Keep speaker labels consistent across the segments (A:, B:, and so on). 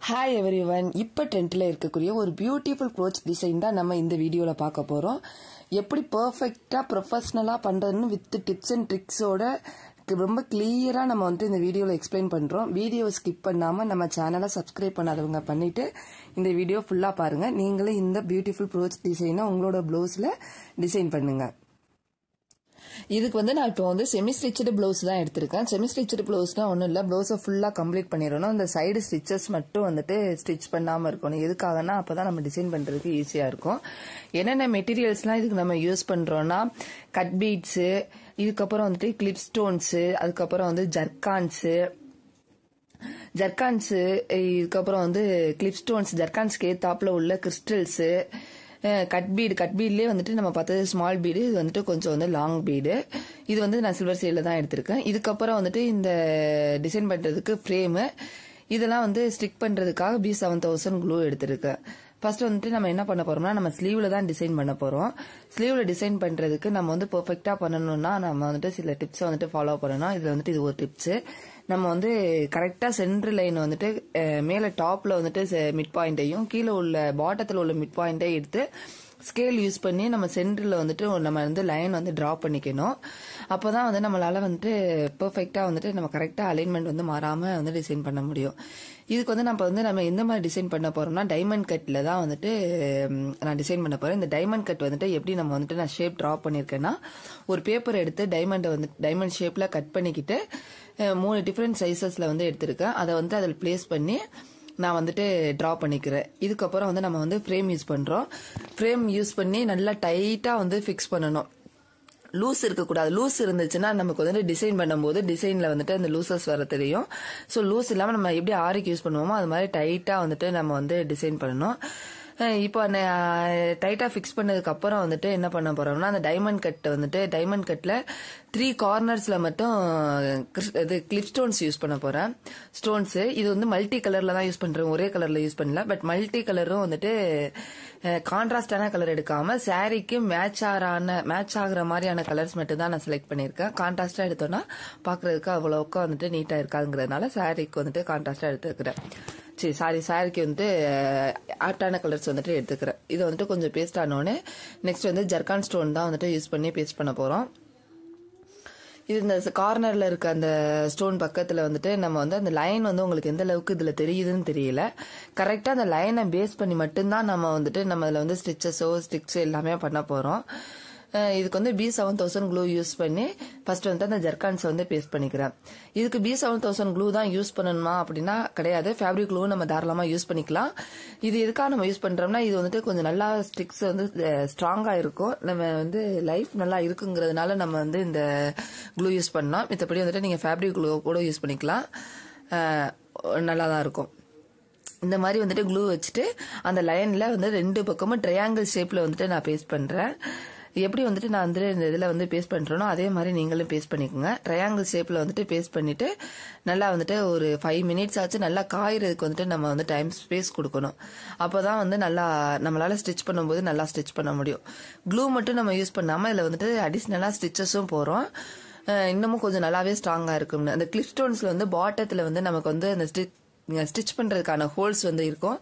A: Hi everyone, இப்போ ட்ரெண்ட்ல இருக்கக்கூடிய ஒரு பியூட்டிஃபுல் க்ரோச் டிசைன் தான் நம்ம இந்த வீடியோல பார்க்க போறோம். எப்படி பெர்ஃபெக்ட்டா ப்ரொஃபஷனலா பண்றதுன்னு வித் டிப்ஸ் அண்ட் ட்ரிக்ஸோட ரொம்ப கிளியரா நம்ம இந்த வீடியோல எக்ஸ்பிளைன் பண்றோம். வீடியோ ஸ்கிப் பண்ணாம நம்ம சேனலை சப்ஸ்கிரைப் பண்ணாதவங்க பண்ணிட்டு இந்த வீடியோ ஃபுல்லா பாருங்க. நீங்களே இந்த பியூட்டிஃபுல் க்ரோச் டிசைனை உங்களோட ப்ளவுஸ்ல டிசைன் பண்ணுங்க. இதுக்கு நான் இப்போ செமி ஸ்டிச்சடு பிளவுஸ் தான் எடுத்திருக்கேன். செமி ஸ்டிச்சடு பிளவுஸ்னா ஒன்றும் இல்லை, பிளவுஸை ஃபுல்லாக கம்ப்ளீட் பண்ணிடணும். இந்த சைடு ஸ்டிச்சஸ் மட்டும் ஸ்டிச் பண்ணாமல் இருக்கணும். எதுக்காகனா அப்போதான் நம்ம டிசைன் பண்ணுறதுக்கு ஈஸியாக இருக்கும். என்னென்ன மெட்டீரியல்ஸ்லாம் இதுக்கு நம்ம யூஸ் பண்ணுறோன்னா, கட் பீட்ஸு, இதுக்கப்புறம் கிளிப் ஸ்டோன்ஸு, அதுக்கப்புறம் ஜர்கான்ஸு, இதுக்கப்புறம் கிளிப் ஸ்டோன்ஸ், ஜர்கான்ஸ்க்கு ஏத்தாப்புல உள்ள கிறிஸ்டல்ஸு, கட்பீட்லயே நம்ம பார்த்தது ஸ்மால் பீடு, இது கொஞ்சம் லாங் பீடு. இது நான் சில்வர் சைடில் தான் எடுத்திருக்கேன். இதுக்கப்புறம் இந்த டிசைன் பண்றதுக்கு ஃப்ரேமு, இதெல்லாம் ஸ்டிக் பண்றதுக்காக B7000 க்ளூ எடுத்திருக்கேன். ஃபர்ஸ்ட் நம்ம என்ன பண்ண போறோம்னா, நம்ம ஸ்லீவ்ல தான் டிசைன் பண்ண போறோம். ஸ்லீவ்ல டிசைன் பண்றதுக்கு நம்ம பெர்ஃபெக்ட்டா பண்ணணும்னா நம்ம சில டிப்ஸ் ஃபாலோ பண்ணணும். இதுல இது ஒரு டிப்ஸ். நம்ம கரெக்டா சென்டர் லைன் மேல டாப்ல மிட் பாயிண்டையும் கீழே உள்ள பாட்டத்துல உள்ள மிட் பாயிண்டையும் எடுத்து ஸ்கேல் யூஸ் பண்ணி நம்ம சென்டர்ல நம்ம லைன் டிரா பண்ணிக்கணும். அப்பதான் நம்மளால பெர்ஃபெக்ட்டா நம்ம கரெக்டா அலைன்மெண்ட் மாறாம டிசைன் பண்ண முடியும். இதுக்கு நம்ம எந்த மாதிரி டிசைன் பண்ண போறோம்னா, டைமண்ட் கட்ல தான் நான் டிசைன் பண்ண போறேன். இந்த டைமண்ட் கட் எப்படி நம்ம நான் ஷேப் டிரா பண்ணிருக்கேன்னா, ஒரு பேப்பர் எடுத்து டைமண்ட் ஷேப்ல கட் பண்ணிக்கிட்டு 3 டிஃபரெண்ட் சைசஸ்ல எடுத்திருக்கேன். அதை அதில் பிளேஸ் பண்ணி நான் டிரா பண்ணிக்கிறேன். இதுக்கப்புறம் நம்ம ஃப்ரேம் யூஸ் பண்றோம். ஃப்ரேம் யூஸ் பண்ணி நல்லா டைட்டா ஃபிக்ஸ் பண்ணணும். லூஸ் இருக்கக்கூடாது. லூஸ் இருந்துச்சுன்னா நமக்கு டிசைன் பண்ணும்போது டிசைன்ல அந்த லூசஸ் வர தெரியும். ஸோ லூஸ் இல்லாம நம்ம எப்படி ஆரிக்கு யூஸ் பண்ணுவோமோ அது மாதிரி டைட்டா நம்ம டிசைன் பண்ணணும். இப்போ டைட்டா ஃபிக்ஸ் பண்ணதுக்கு அப்புறம் என்ன பண்ண போறோம்னா, அந்த டைமண்ட் கட்ல 3 கார்னர்ஸ்ல மட்டும் கிளிப் ஸ்டோன்ஸ் யூஸ் பண்ண போறேன். ஸ்டோன்ஸ் இது மல்டி கலர்ல தான் யூஸ் பண்றேன், ஒரே கலர்ல யூஸ் பண்ணல. பட் மல்டி கலரும் கான்ட்ராஸ்டான கலர் எடுக்காம சாரிக்கு மேட்ச் ஆகுற மாதிரியான கலர்ஸ் மட்டும் தான் நான் செலக்ட் பண்ணிருக்கேன். கான்ட்ராஸ்டா எடுத்தோம்னா பாக்குறதுக்கு அவ்வளவுக்கா நீட்டா இருக்காதுங்கிறதுனால சாரிக்கு கான்ட்ராஸ்டா எடுத்துக்கிறேன். சாரிக்கு ஆப்டான கலர்ஸ் எடுத்துக்கிறேன். இது கொஞ்சம் பேஸ்ட் ஆனோடனே நெக்ஸ்ட் ஜர்கான் ஸ்டோன் தான் யூஸ் பண்ணி பேஸ்ட் பண்ண போறோம். இது இந்த கார்னர்ல இருக்க அந்த ஸ்டோன் பக்கத்துல நம்ம அந்த லைன் உங்களுக்கு எந்த அளவுக்கு இதுல தெரியுதுன்னு தெரியல. கரெக்டா அந்த லைனை பேஸ் பண்ணி மட்டும்தான் நம்ம நம்ம இதுல ஸ்டிச்சஸோ ஸ்டிக்ஸ் எல்லாமே பண்ண போறோம். இதுக்கு B7000 க்ளூ யூஸ் பண்ணி ஃபர்ஸ்ட் அந்த ஜர்கான்ஸ் பேஸ்ட் பண்ணிக்கிறேன். இதுக்கு B7000 க்ளூ தான் யூஸ் பண்ணணுமா அப்படின்னா கிடையாது. ஃபேப்ரிக் க்ளூ நம்ம தாராளமா யூஸ் பண்ணிக்கலாம். இது எதுக்காக நம்ம யூஸ் பண்றோம்னா, இது கொஞ்சம் நல்லா ஸ்டிக்ஸ் ஸ்ட்ராங்கா இருக்கும். நம்ம லைஃப் நல்லா இருக்குங்கிறதுனால நம்ம இந்த க்ளூ யூஸ் பண்ணோம். மத்தபடி நீங்க ஃபேப்ரிக் க்ளூ கூட யூஸ் பண்ணிக்கலாம், நல்லா தான் இருக்கும். இந்த மாதிரி க்ளூ வச்சுட்டு அந்த லைன்ல 2 பக்கமும் ட்ரையாங்கிள் ஷேப்ல நான் பேஸ்ட் பண்றேன். எப்படி நான் இந்த இதுல பேஸ்ட் பண்றேனோ அதே மாதிரி நீங்களும் பேஸ்ட் பண்ணிக்கோங்க. ட்ரையாங்கிள் ஷேப்ல பேஸ்ட் பண்ணிட்டு நல்லா ஒரு 5 மினிட்ஸ் ஆச்சு நல்லா காயறதுக்கு நம்ம டைம் ஸ்பேஸ் கொடுக்கணும். அப்பதான் நல்லா நம்மளால ஸ்டிச் பண்ணும்போது நல்லா ஸ்டிச் பண்ண முடியும். க்ளூ மட்டும் நம்ம யூஸ் பண்ணாம இதுல அடிஷனலா ஸ்டிச்சஸும் போறோம். இன்னமும் கொஞ்சம் நல்லாவே ஸ்ட்ராங்கா இருக்கும். அந்த கிளிப் ஸ்டோன்ஸ்ல பாட்டத்துல நமக்கு அந்த ஸ்டிச் பண்றதுக்கான ஹோல்ஸ் இருக்கும்.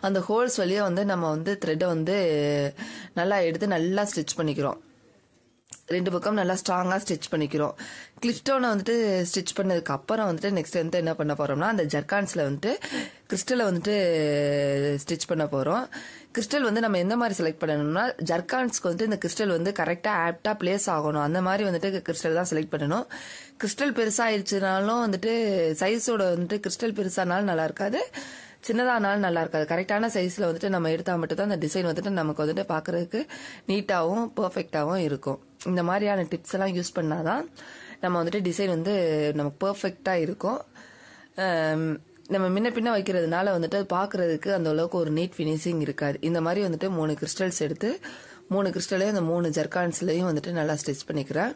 A: அந்த ஹோல்ஸ் வழியா நம்ம த்ரெட்டை நல்லா எடுத்து நல்லா ஸ்டிச் பண்ணிக்கிறோம். 2 பக்கம் நல்லா ஸ்ட்ராங்கா ஸ்டிச் பண்ணிக்கிறோம். கிளிப் ஸ்டோனை ஸ்டிச் பண்ணதுக்கு அப்புறம் நெக்ஸ்ட் என்ன பண்ண போறோம்னா, அந்த ஜர்கான்ஸ்ல கிறிஸ்டலை ஸ்டிச் பண்ண போறோம். கிறிஸ்டல் நம்ம எந்த மாதிரி செலக்ட் பண்ணணும்னா, ஜர்கான்ஸ்க்கு இந்த கிறிஸ்டல் கரெக்டா ஆப்டா பிளேஸ் ஆகணும். அந்த மாதிரி கிறிஸ்டல் தான் செலக்ட் பண்ணணும். கிறிஸ்டல் பெருசாயிருச்சுனாலும் சைஸோட கிறிஸ்டல் பெருசானாலும் நல்லா இருக்காது, சின்னதானாலும் நல்லா இருக்காது. கரெக்டான சைஸ்ல நம்ம எடுத்தா மட்டும் தான் அந்த டிசைன் நமக்கு பாக்குறதுக்கு நீட்டாவும் பெர்ஃபெக்டாவும் இருக்கும். இந்த மாதிரியான டிப்ஸ் எல்லாம் யூஸ் பண்ணாதான் நம்ம டிசைன் நமக்கு பெர்ஃபெக்டா இருக்கும். நம்ம முன்ன பின்ன வைக்கிறதுனால பாக்குறதுக்கு அந்த அளவுக்கு ஒரு நீட் பினிஷிங் இருக்காது. இந்த மாதிரி 3 கிறிஸ்டல்ஸ் எடுத்து 3 கிறிஸ்டலையும் அந்த 3 ஜர்கான்ஸ்லயும் நல்லா ஸ்டிச் பண்ணிக்கிறேன்.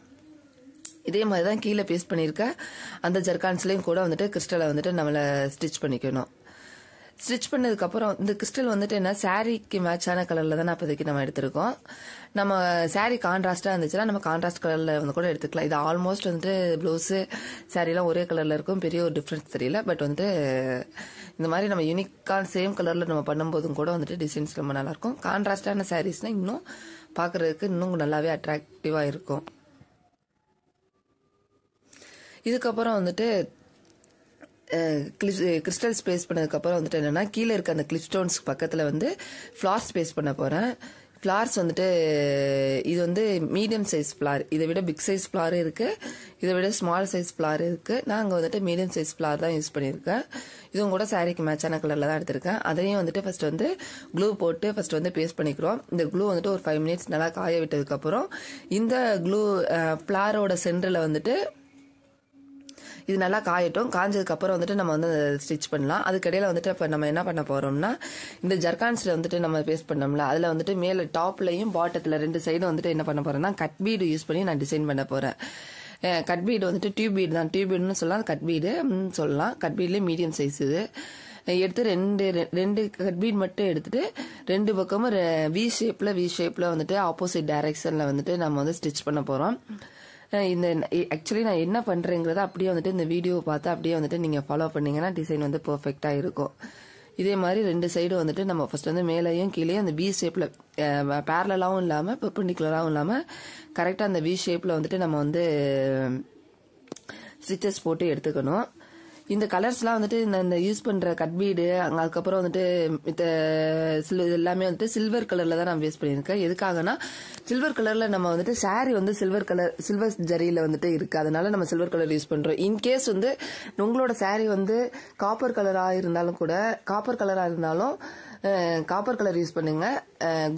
A: இதே மாதிரி தான் கீழே பேஸ்ட் பண்ணிருக்க அந்த ஜர்கான்ஸ்லயும் கூட கிறிஸ்டலை நம்மள ஸ்டிச் பண்ணிக்கணும். ஸ்டிச் பண்ணதுக்கப்புறம் இந்த கிறிஸ்டல் வந்துட்டு என்ன சாரீக்கு மேட்சான கலரில் தான் அப்போதைக்கு நம்ம எடுத்திருக்கோம். நம்ம சாரீ கான்ட்ராஸ்டாக இருந்துச்சுன்னா நம்ம கான்ட்ராஸ்ட் கலரில் வந்து கூட எடுத்துக்கலாம். இது ஆல்மோஸ்ட் வந்துட்டு ப்ளவுஸு சாரீலாம் ஒரே கலரில் இருக்கும், பெரிய ஒரு டிஃப்ரென்ஸ் தெரியல. பட் வந்துட்டு இந்த மாதிரி நம்ம யூனிக்கான சேம் கலரில் நம்ம பண்ணும்போதும் கூட வந்துட்டு டிசைன்ஸ் ரொம்ப நல்லாயிருக்கும். கான்ட்ராஸ்டான சாரீஸ்னால் இன்னும் பார்க்குறதுக்கு இன்னும் நல்லாவே அட்ராக்டிவாக இருக்கும். இதுக்கப்புறம் வந்துட்டு கிறிஸ்டல்ஸ் பேஸ்ட் பண்ணதுக்கப்புறம் வந்துட்டு என்னென்னா கீழே இருக்க அந்த கிளிப் ஸ்டோன்ஸ் பக்கத்தில் வந்து ஃப்ளார்ஸ் பேஸ்ட் பண்ண போகிறேன். ஃப்ளார்ஸ் வந்துட்டு இது வந்து மீடியம் சைஸ் ஃப்ளார், இதை விட பிக் சைஸ் ஃப்ளார் இருக்குது, இதை விட ஸ்மால் சைஸ் ஃப்ளார் இருக்குது. நான் அங்கே வந்துட்டு மீடியம் சைஸ் ஃப்ளார் தான் யூஸ் பண்ணியிருக்கேன். இதுவும் கூட சாரீக்கு மேட்சான கலரில் தான் எடுத்திருக்கேன். அதையும் வந்துட்டு ஃபர்ஸ்ட் வந்து க்ளூ போட்டு ஃபர்ஸ்ட் வந்து பேஸ்ட் பண்ணிக்கிறோம். இந்த க்ளூ வந்துட்டு ஒரு 5 மினிட்ஸ் நல்லா காய விட்டதுக்கப்புறம் இந்த க்ளூ ஃப்ளாரோட சென்டரில் வந்துட்டு இது நல்லா காயட்டும். காஞ்சதுக்கப்புறம் வந்துட்டு நம்ம வந்து ஸ்டிச் பண்ணலாம். அதுக்கடையில் வந்துட்டு இப்போ நம்ம என்ன பண்ண போகிறோம்னா இந்த ஜர்கான்ஸில் வந்துட்டு நம்ம பேஸ்ட் பண்ணோம்ல, அதில் வந்துட்டு மேலே டாப்லையும் பாட்டத்தில் 2 சைடும் வந்துட்டு என்ன பண்ண போகிறேன்னா கட் பீடு யூஸ் பண்ணி நான் டிசைன் பண்ண போகிறேன். கட் பீடு வந்துட்டு டியூப் பீடு தான், டியூப் பீடுன்னு சொல்லலாம், கட் பீடு சொல்லலாம். கட் பீட்லேயே மீடியம் சைஸ் இது எடுத்து ரெண்டு கட் பீட் மட்டும் எடுத்துட்டு 2 பக்கமும் வி ஷேப்பில் வந்துட்டு ஆப்போசிட் டைரக்ஷனில் வந்துட்டு நம்ம வந்து ஸ்டிச் பண்ண போகிறோம். இந்த ஆக்சுவலி நான் என்ன பண்ணுறேங்கிறத அப்படியே வந்துட்டு இந்த வீடியோவை பார்த்து அப்படியே வந்துட்டு நீங்கள் ஃபாலோ பண்ணிங்கன்னா டிசைன் வந்து பர்ஃபெக்டாக இருக்கும். இதே மாதிரி 2 சைடும் வந்துட்டு நம்ம ஃபர்ஸ்ட் வந்து மேலேயும் கீழேயும் அந்த வி ஷேப்பில் பேரலாகவும் இல்லாமல் பெர்பெண்டிகுலராகவும் இல்லாமல் கரெக்டாக அந்த வி ஷேப்பில் வந்துட்டு நம்ம வந்து ஸ்டிச்சஸ் போட்டு எடுத்துக்கணும். இந்த கலர்ஸ்லாம் வந்துட்டு இந்த யூஸ் பண்ணுற கட் பீடு அதுக்கப்புறம் வந்துட்டு எல்லாமே வந்துட்டு சில்வர் கலரில் தான் நான் யூஸ் பண்ணியிருக்கேன். எதுக்காகனா சில்வர் கலரில் நம்ம வந்துட்டு சாரீ வந்து சில்வர் ஜரியில் வந்துட்டு இருக்குது, அதனால நம்ம சில்வர் கலர் யூஸ் பண்ணுறோம். இன்கேஸ் வந்து உங்களோட சாரீ வந்து காப்பர் கலராக இருந்தாலும் காப்பர் கலர் யூஸ் பண்ணுங்க.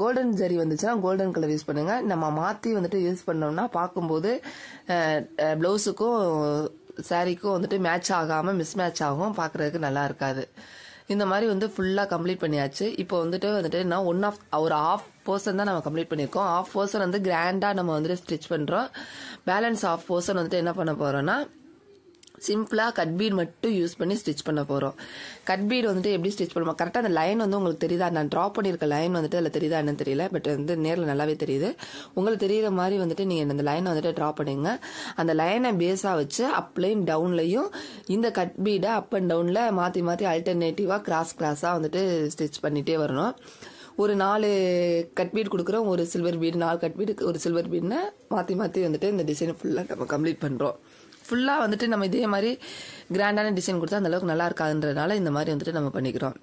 A: கோல்டன் ஜரி வந்துச்சுன்னா கோல்டன் கலர் யூஸ் பண்ணுங்க. நம்ம மாற்றி வந்துட்டு யூஸ் பண்ணோம்னா பார்க்கும்போது ப்ளவுஸுக்கும் சாரீக்கும் வந்துட்டு மேட்ச் ஆகாமல் மிஸ் மேட்ச் ஆகும், பார்க்குறதுக்கு நல்லா இருக்காது. இந்த மாதிரி வந்து ஃபுல்லாக கம்ப்ளீட் பண்ணியாச்சு. இப்போ வந்துட்டு நான் ஒரு ஹாஃப் போர்ஷன் தான் நம்ம கம்ப்ளீட் பண்ணியிருக்கோம். ஹாஃப் போர்ஷன் வந்து கிராண்டாக நம்ம வந்துட்டு ஸ்டிச் பண்ணுறோம். பேலன்ஸ் ஹாஃப் போர்ஷன் வந்துட்டு என்ன பண்ண போகிறோன்னா சிம்பிளாக கட் பீட் மட்டும் யூஸ் பண்ணி ஸ்டிச் பண்ண போகிறோம். கட் பீட் வந்துட்டு எப்படி ஸ்டிச் பண்ணுவோம், கரெக்டாக அந்த லைன் வந்து உங்களுக்கு தெரியுதா, நான் ட்ரா பண்ணியிருக்க லைன் வந்துட்டு அதில் தெரியுதா என்னன்னு தெரியல, பட் வந்து நேரில் நல்லாவே தெரியுது. உங்களுக்கு தெரியுற மாதிரி வந்துட்டு நீங்கள் அந்த லைனை வந்துட்டு ட்ரா பண்ணுங்க. அந்த லைனை பேஸாக வச்சு அப்லையும் டவுன்லையும் இந்த கட் பீடை அப் அண்ட் டவுனில் மாற்றி ஆல்டர்னேட்டிவாக கிராஸாக வந்துட்டு ஸ்டிச் பண்ணிகிட்டே வரணும். ஒரு 4 கட் பீட் கொடுக்குறோம், ஒரு சில்வர் பீடு, 4 கட் பீடுக்கு ஒரு சில்வர் பீடுன்னு மாற்றி வந்துட்டு இந்த டிசைனை ஃபுல்லாக நம்ம கம்ப்ளீட் பண்ணுறோம். ஃபுல்லாக வந்துட்டு நம்ம இதே மாதிரி கிராண்டான டிசைன் கொடுத்தா அந்தளவுக்கு நல்லா இருக்காதுன்றதுனால இந்த மாதிரி வந்துட்டு நம்ம பண்ணிக்கிறோம்.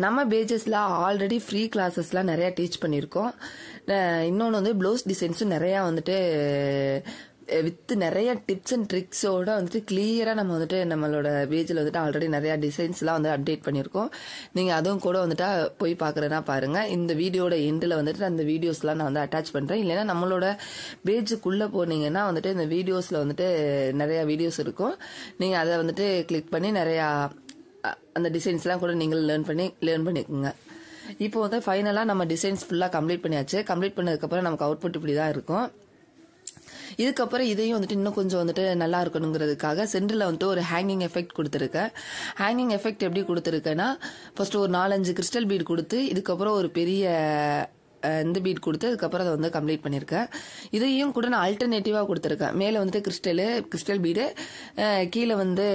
A: நம்ம பேஜஸில் ஆல்ரெடி ஃப்ரீ கிளாஸஸ்லாம் நிறையா டீச் பண்ணியிருக்கோம். இன்னொன்று வந்து ப்ளவுஸ் டிசைன்ஸும் நிறையா வந்துட்டு வித் நிறைய டிப்ஸ் அண்ட் ட்ரிக்ஸோட வந்துட்டு கிளியராக நம்ம வந்துட்டு நம்மளோட பேஜில் வந்துட்டு ஆல்ரெடி நிறையா டிசைன்ஸ்லாம் வந்து அப்டேட் பண்ணியிருக்கோம். நீங்கள் அதுவும் கூட வந்துட்டு போய் பார்க்குறதுனா பாருங்கள். இந்த வீடியோட எண்டில் வந்துட்டு அந்த வீடியோஸ்லாம் நான் வந்து அட்டாச் பண்ணுறேன். இல்லைன்னா நம்மளோட பேஜுக்குள்ளே போனீங்கன்னா வந்துட்டு இந்த வீடியோஸில் வந்துட்டு நிறையா வீடியோஸ் இருக்கும். நீங்கள் அதை வந்துட்டு கிளிக் பண்ணி நிறையா அந்த டிசைன்ஸ்லாம் கூட நீங்கள் லேர்ன் பண்ணிக்கோங்க. இப்போ வந்து ஃபைனலாக நம்ம டிசைன்ஸ் ஃபுல்லாக கம்ப்ளீட் பண்ணியாச்சு. கம்ப்ளீட் பண்ணதுக்கப்புறம் நமக்கு அவுட்புட் இப்படி தான் இருக்கும். இதுக்கப்புறம் இதையும் வந்துட்டு இன்னும் கொஞ்சம் வந்துட்டு நல்லா இருக்கணுங்கிறதுக்காக சென்டரில் வந்துட்டு ஒரு ஹேங்கிங் எஃபெக்ட் கொடுத்துருக்கேன். ஹேங்கிங் எஃபெக்ட் எப்படி கொடுத்துருக்கேன்னா ஃபர்ஸ்ட் ஒரு 4-5 கிறிஸ்டல் பீட் கொடுத்து இதுக்கப்புறம் ஒரு பெரிய இந்த பீட் கொடுத்து அதுக்கப்புறம் அதை வந்து கம்ப்ளீட் பண்ணியிருக்கேன். இதையும் கூட நான் ஆல்டர்னேட்டிவாக கொடுத்துருக்கேன். மேலே வந்துட்டு கிறிஸ்டல் பீடு, கீழே வந்து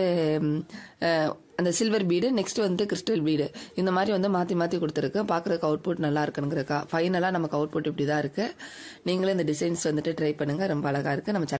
A: அந்த சில்வர் பீடு, நெக்ஸ்ட் வந்து கிறிஸ்டல் பீடு, இந்த மாதிரி வந்து மாற்றி கொடுத்துருக்கேன். பார்க்குறதுக்கு அவுட்புட் நல்லா இருக்குங்கிறக்கா. ஃபைனலாக நமக்கு அவுட்புட் இப்படி தான் இருக்குது. நீங்களும் இந்த டிசைன்ஸ் வந்துட்டு ட்ரை பண்ணுங்கள், ரொம்ப அழகாக இருக்குது. நம்ம